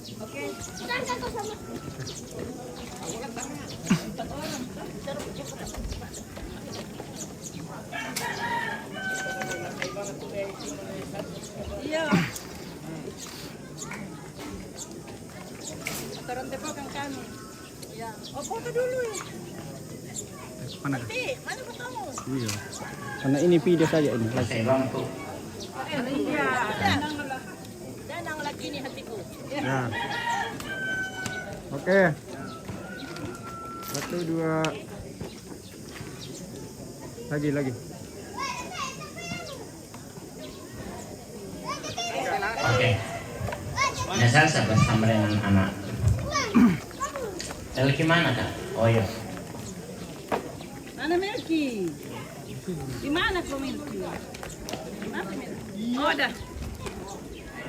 Oke. Iya. Turun tepokan kami. Ya. Oh, foto dulu ya. Mana? Mana fotomu? Iya. Karena ini video saja ini. Saya bantu. Iya. Danang lagi nih hatiku. Ya. Oke. 1, 2. Lagi. Oke. Nyasar saya bersama dengan anak. Lagi mana kak? Oh iya. Mana Milky? Di mana kau Milky? Mana Milky? Oh, ada.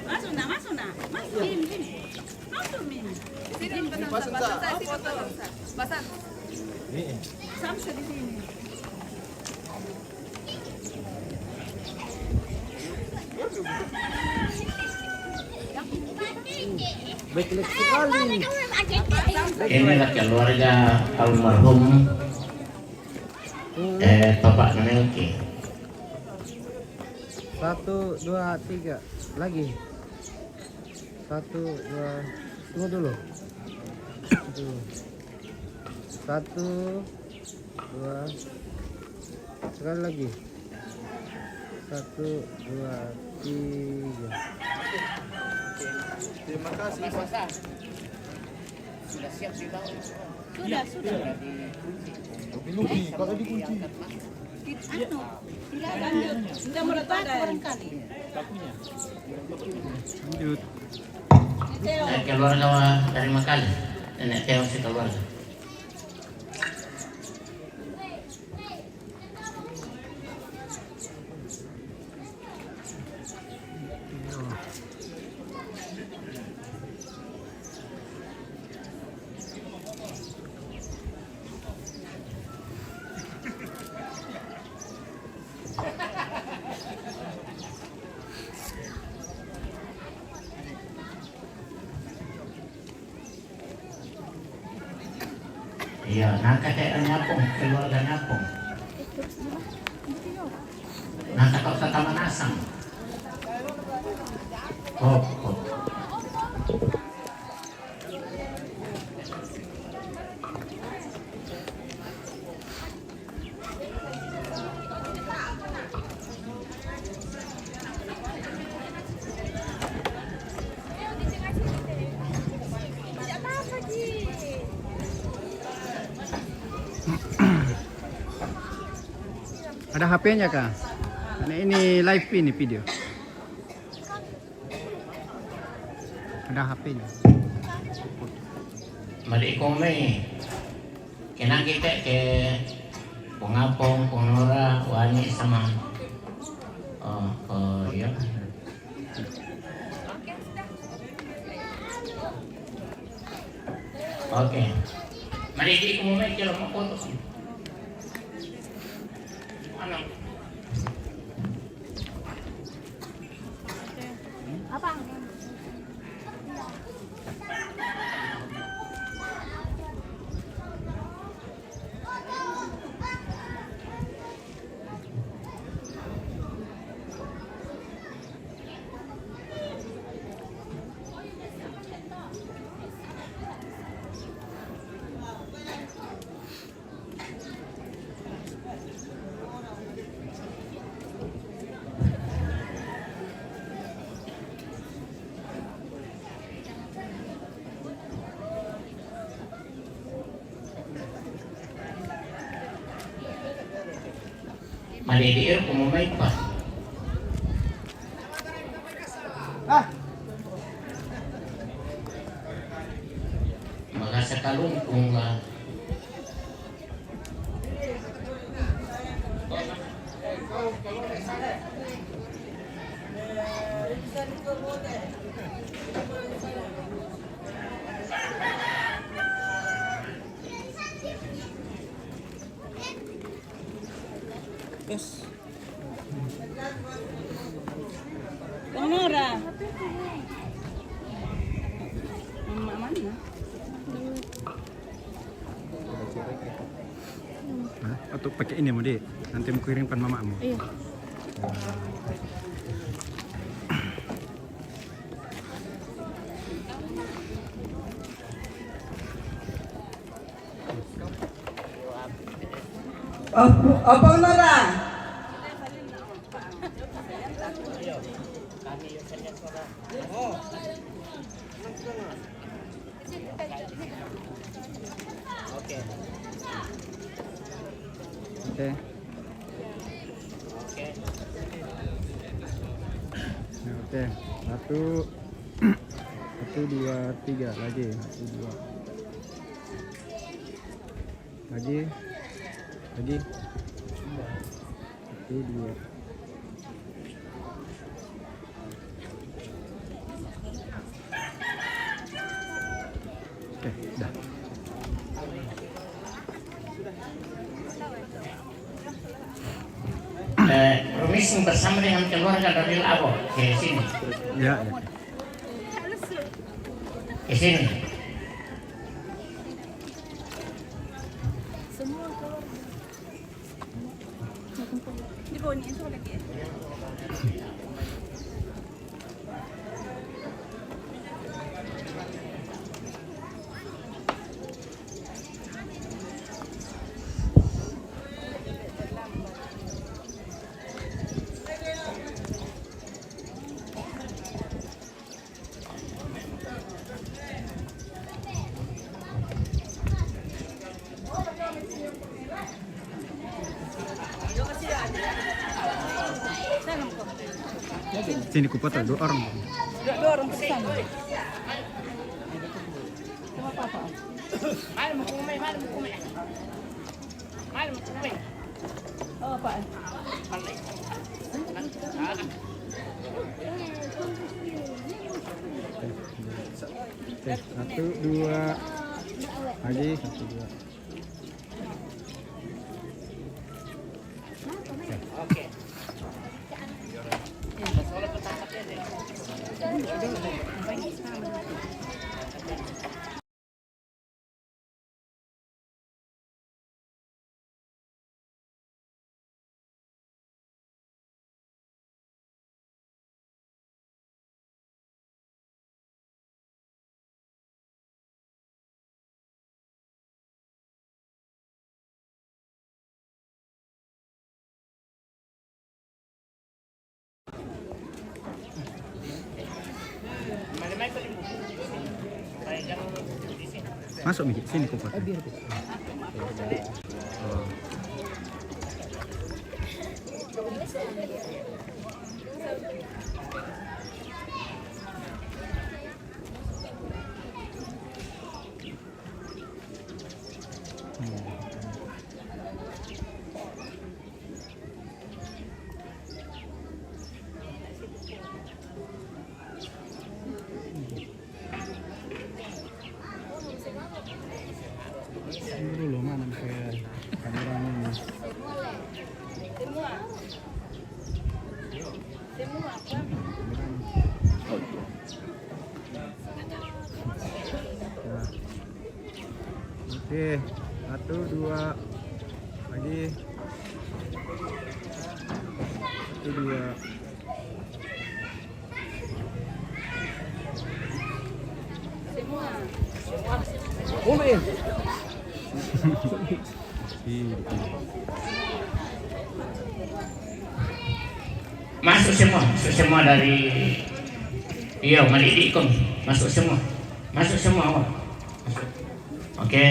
Masuk nak. Masuk sini. Masuk Min. Sini basah. Basah. Samsa di sini. Baik sekali. Inilah keluarga almarhum Bapak Melki. 1, 2, 3. Lagi. 1, 2. Tunggu dulu. 1, 2. Sekali lagi. 1, 2, 3. Terima kasih Pak. Sudah siap dibawa. Sudah. Kalau dikunci. Tidak lanjut. Sudah meretak barangkali. Lanjut. Keluarga dari Makali. Nenek Teo si keluarga. Iya, nakatay nyapong, keluarga nyapong. Nakatok sa Tamanasang. Oh. Ada HP-nya kah? Karena ini live ini video. Ada HP-nya. Mali ko may kinakita ke pungapong, punura, wani sama. Iya. Oke. Mali di ko may kilo mo foto. Ano? Apa? Maliliir, umumay pa. Magasakalong kung Yes. Nora. untuk pakai ini mau deh. Nanti mau kirimkan mamamu. Iya. Apa Nora? Oke. Ya, oke. Satu, dua, tiga lagi. Satu, dua. Lagi. Satu, dua. Oke, dah. Rumis bersama dengan keluarga dari Labo ke sini. Ya. Ke sini. Semua keluarga. Di bawah ini itu lagi. Sini ku foto 2 orang. Dua orang ke sana. Sama papa. Oh, Pak. Oke, 1, 2. Lagi 1, 2. Oke. Masuk Miki, sini ku foto. Oh. Dulu mana kayak kameranya ini. Oke, 1, 2 lagi. 1, 2. Masuk semua dari iya malidik kom, masuk semua awak. Masuk. Oke.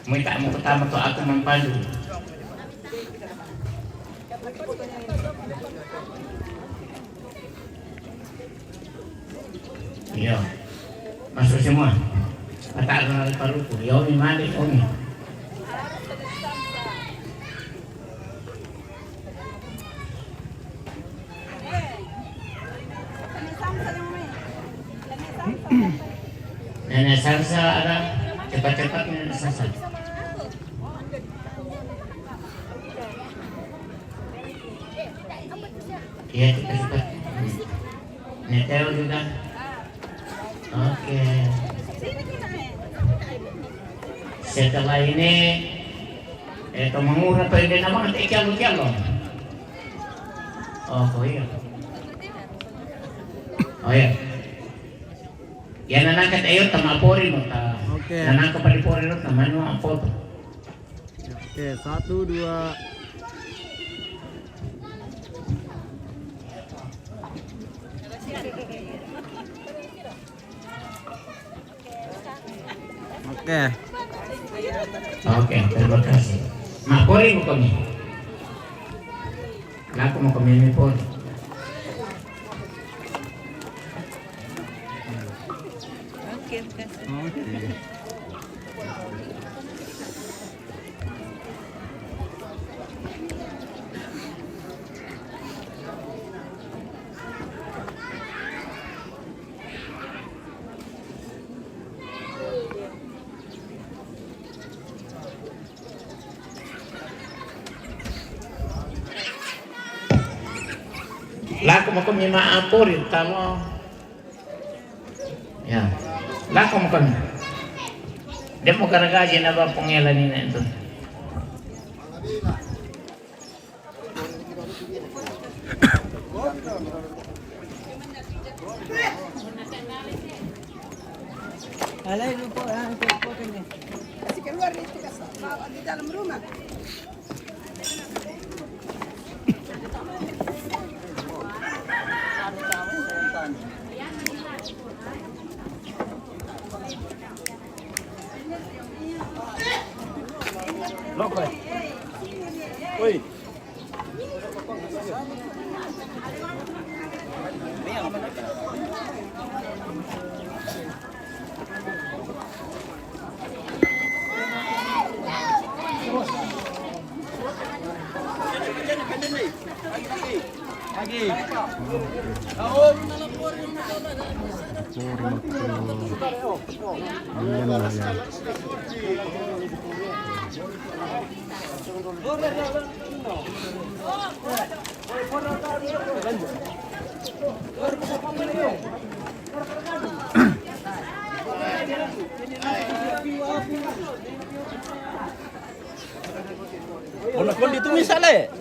Minta mau pertama tuh aku mempadu. Iya. Masuk semua. Kata kenal paruku. Ya Omi malik Omi. Nenek salsa ada, cepat-cepat nenek salsa. Iya cepat-cepat. Nenek Teo juga. Oke. Setelah ini Ito, mangura pa hindi naman. Ikyalo-kyalo. Oh, iya. Oh, iya. Yan na nangkat ayo, tamapori mo. Oke. Nanang kapalipori mo, taman mo ang foto. Oke, 1, 2. Oke. Oke, terima kasih. Mapori mo kami. Laku mo kami ni pori. Oke, kasih. Oke. Laku mo kami maapori, tamo. Ya. Laku mo kami. Dia mo karagaji na ba pangilan nina ito? Alay, lupo, lupo kanya. Kasi keluar itu di dalam rumah. Lokoy. Woi. Lagi. Wala ko dito misale.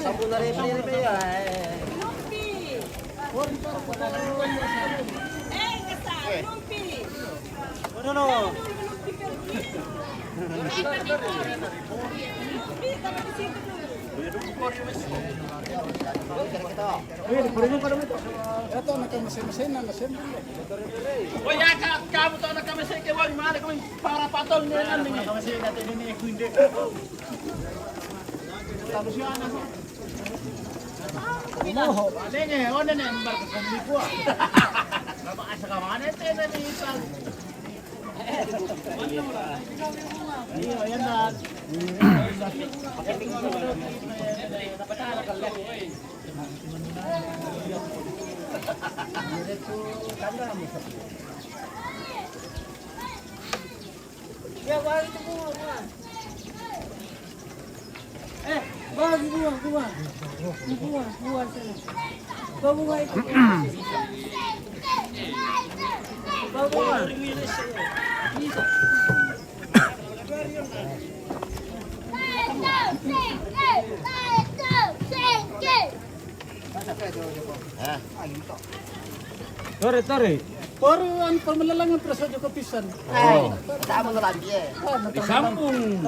Sabun na rin. Oh ya, kamu tahu nak kami sekali wali mana kami para patol ni nan ni. Kami sekali natin ni kuinde. Tapos yan ano. Mo, alenge, ono na embar ko kami ko. Napakasa ka man ito na ni isang. Iyo, yan na. Napatala ka lang. Ya, balik tu bunga. Bagi bunga. Bunga sana. Bawa bunga itu. Bawa bunga. Tore. Paruan pamalalangan preso jo kapisan. Tama na lang dia. Disambung.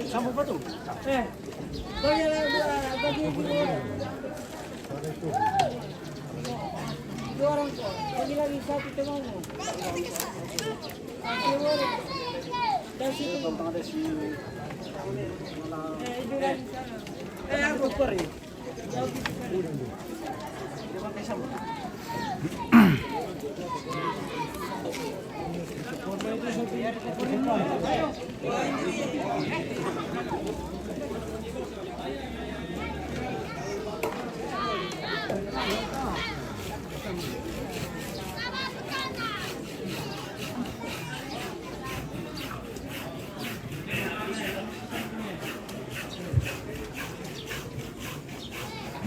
Sambung apa tuh? Dua orang kok. Bagi lagi satu tengok. Dan situ. Itu lagi sana. Aku pergi.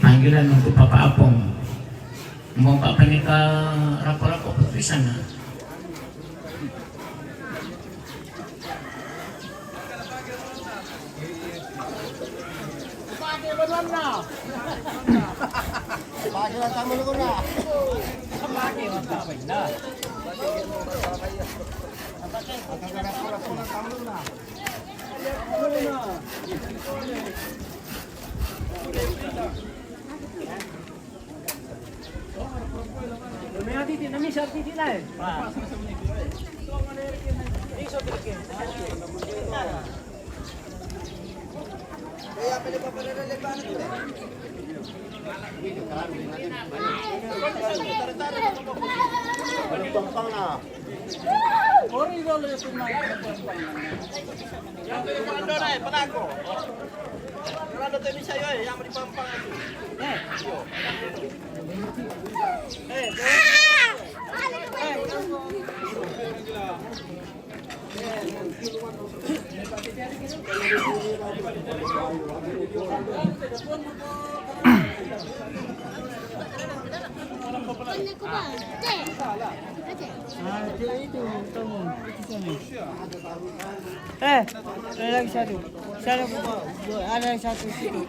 Panggilan untuk Papa Apong. Mau Papa ni ka rapo-rapo perpisahan na. Pagi na tamu ko na. Yang dari Fernando na penako. Fernando tadi saya yang di Pampang itu. Ada lagi satu. Sana ada satu situ.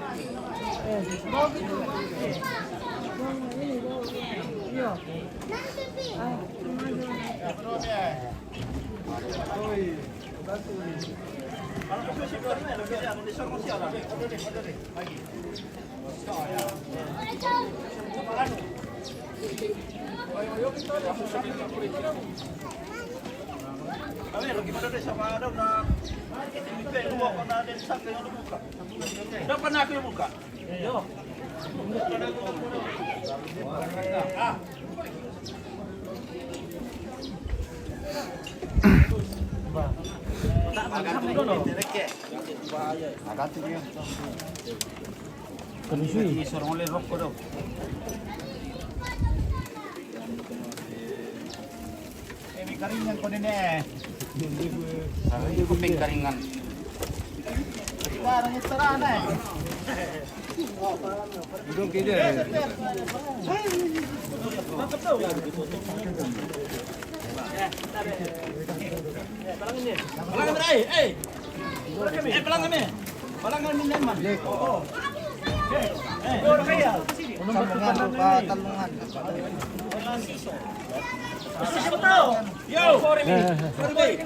Udah pernah aku yang buka? Iya. Karingan ko din eh. Hindi ko ping karingan. Parang isara na eh. Duduk gitu ya. Balangan ray, balangan me. Balangan min naman. Oo. Ora kaya. Sambungan ko ka talungan. Siapa tahu? Yo, sorry me. Sorry boy.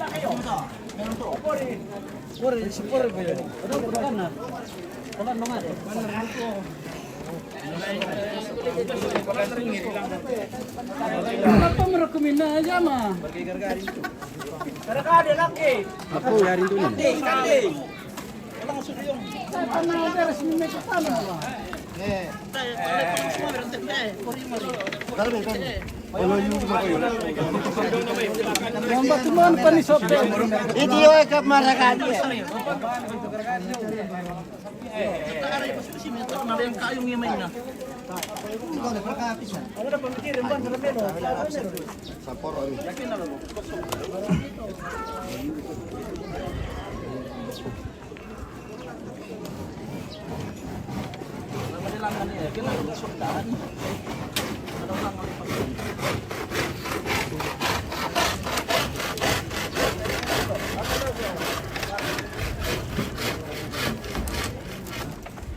Kenapa merekomenda aja mah? Ada laki. Ako yari ito nun. Kati. Walang sudo yung. Sana ada resmi mereka tanah lah. Yang batuan panisop. Hindi yo ka marakadi. Ada posisi minta na yang kayong imay na. Ikaw na prakapis na. Ano na pamikirin ba sa pelo? Sa poro ani. Yakin na lang. Kailangan niya, kailangan sundan. Ano lang ang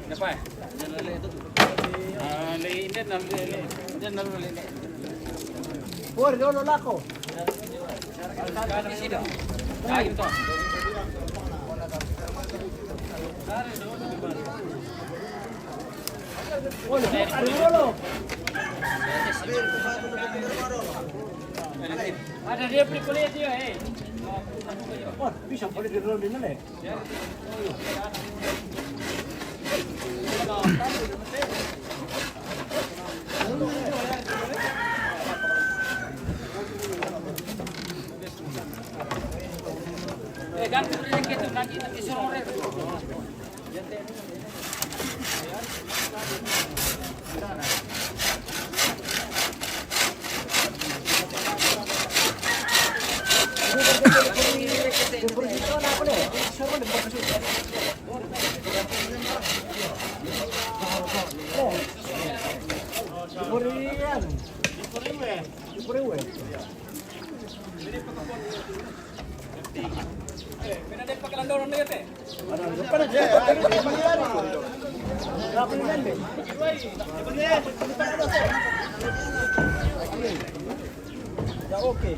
Kenapa? Lagi ini Por, lolo lako. Ada dia beli kulit dia, Wah, bisa boleh di roll ini, ganti proyek itu lagi nanti sore. Oke.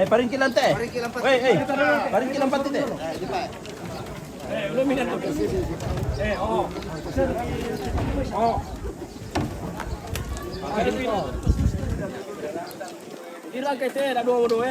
Paringkilan teh. Paringkilan pati teh. Belum minat. Ilang kay teh, dua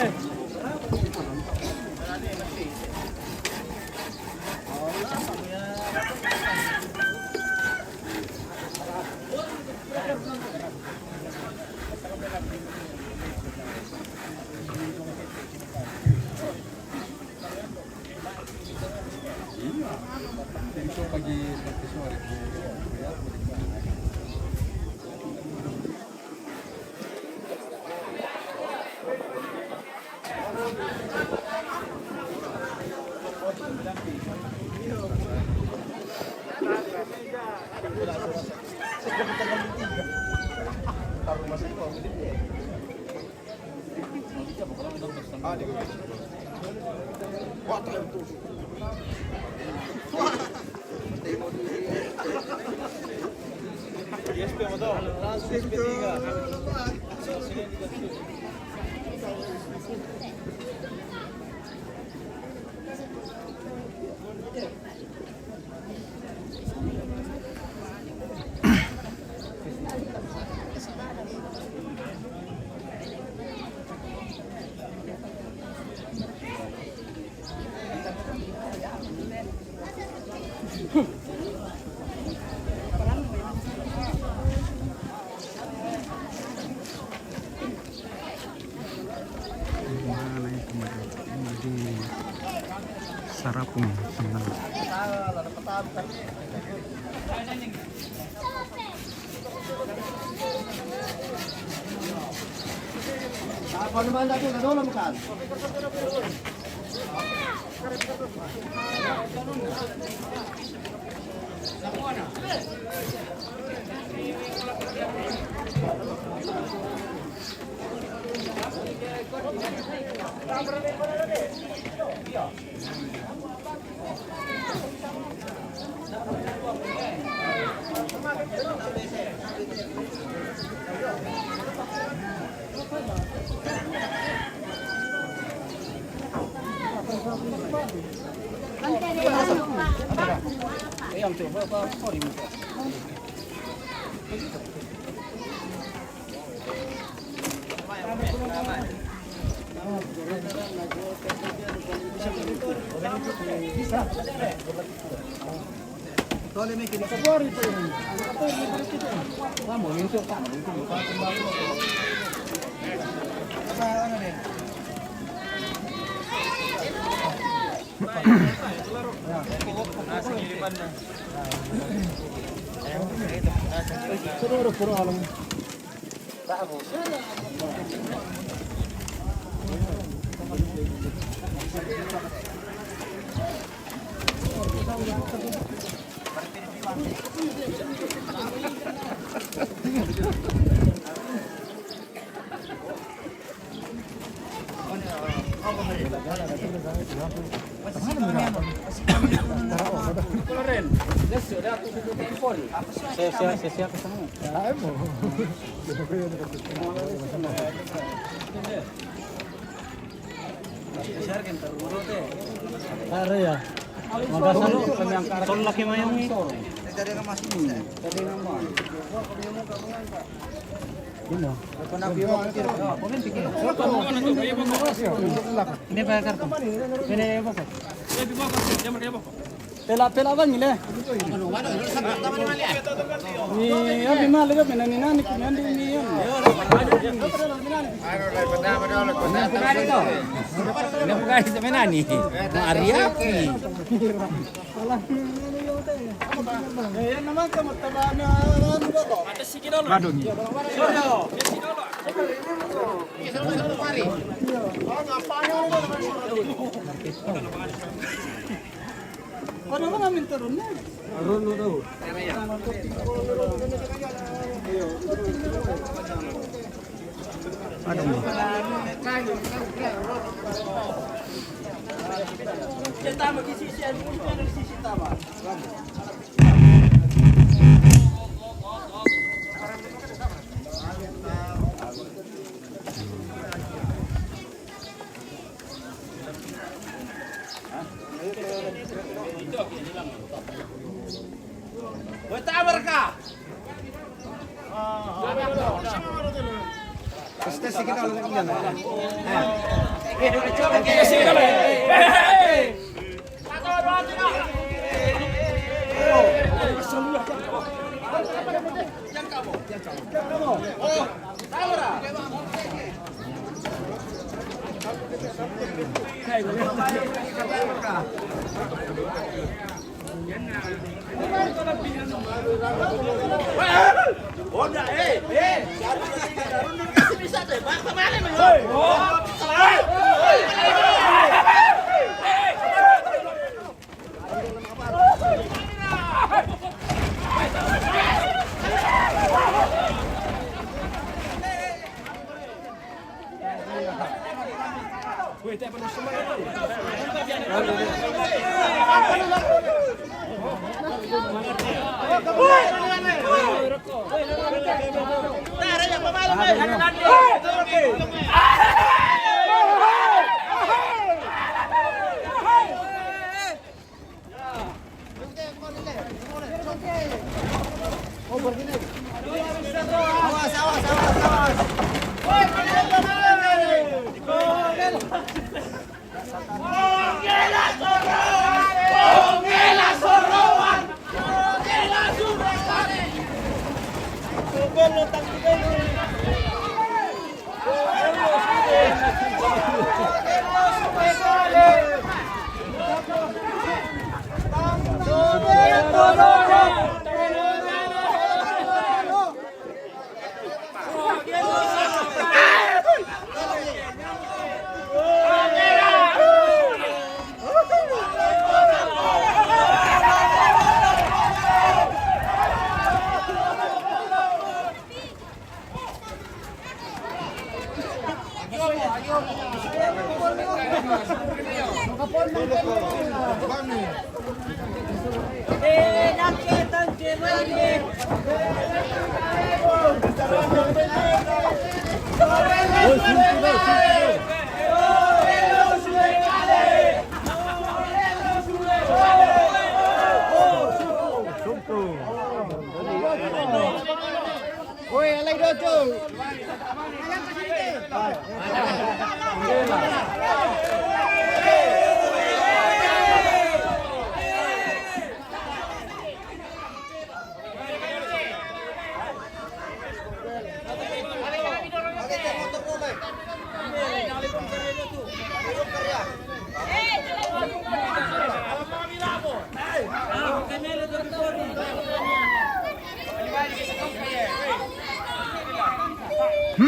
Sarapung Sanggal. Apa naman natin nadolam kan? Saya kesana. Ada ya. Magasan lu kami angkat. Tol laki mayong ni. Dari nama sini. Dari nama. Ini. Ini bayar kartu. Ini apa? Pela kan ni le. Ni abi mal le kan ni nani kan ni yan. Ini bukan sebenarnya ni. Maria ni. Yan naman ka magtabaan na ano ba ko? Ate sige daw. Radon. Ano ba namin turun na? Turun na daw. Ano mo? Kita magsisisiyan mo siya nagsisita ba? Tabar ka. Pasti kita ulang kemudian. Sige na. Eh, Ya,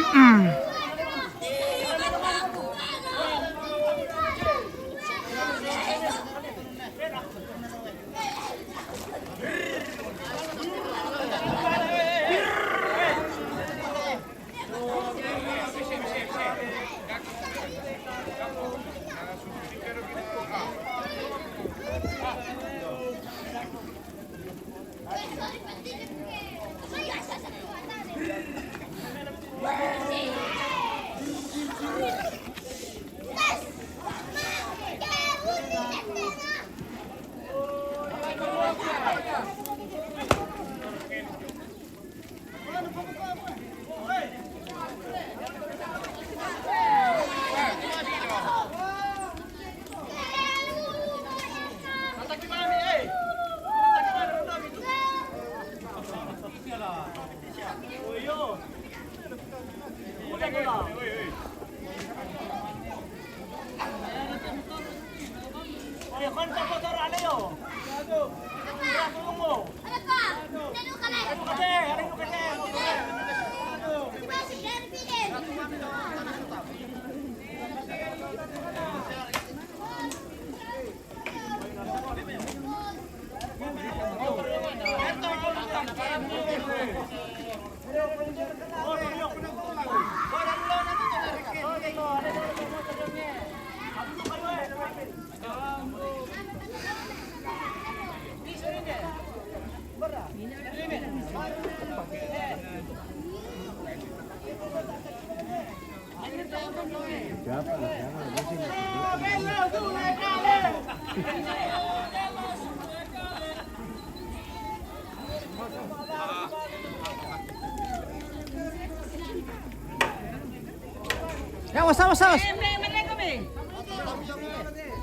awas. Embe, manleng kami.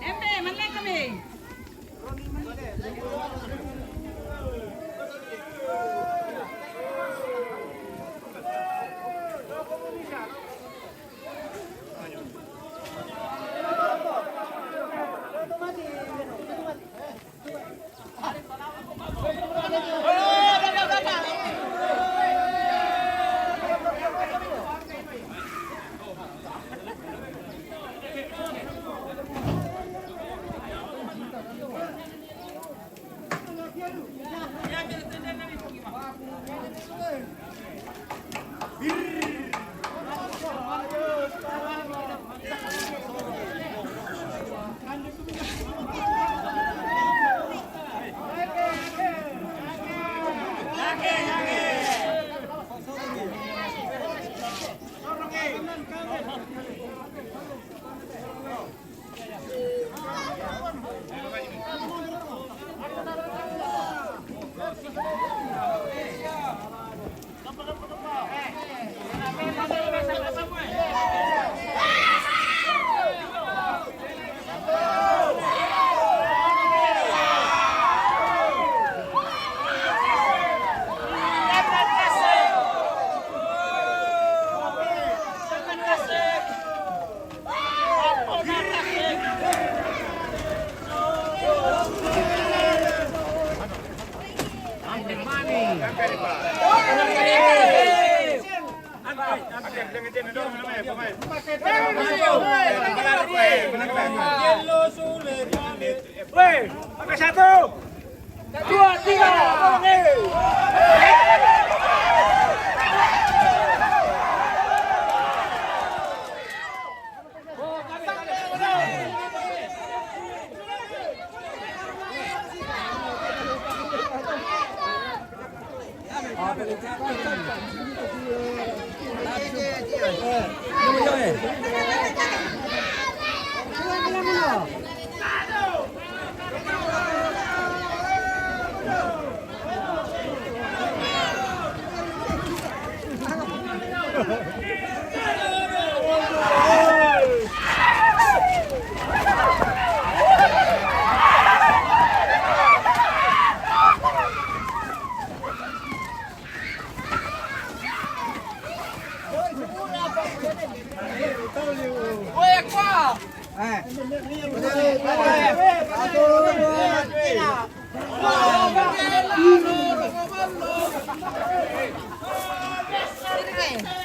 Embe, manleng kami. Woi, pakai 1, 2, 3, Sini,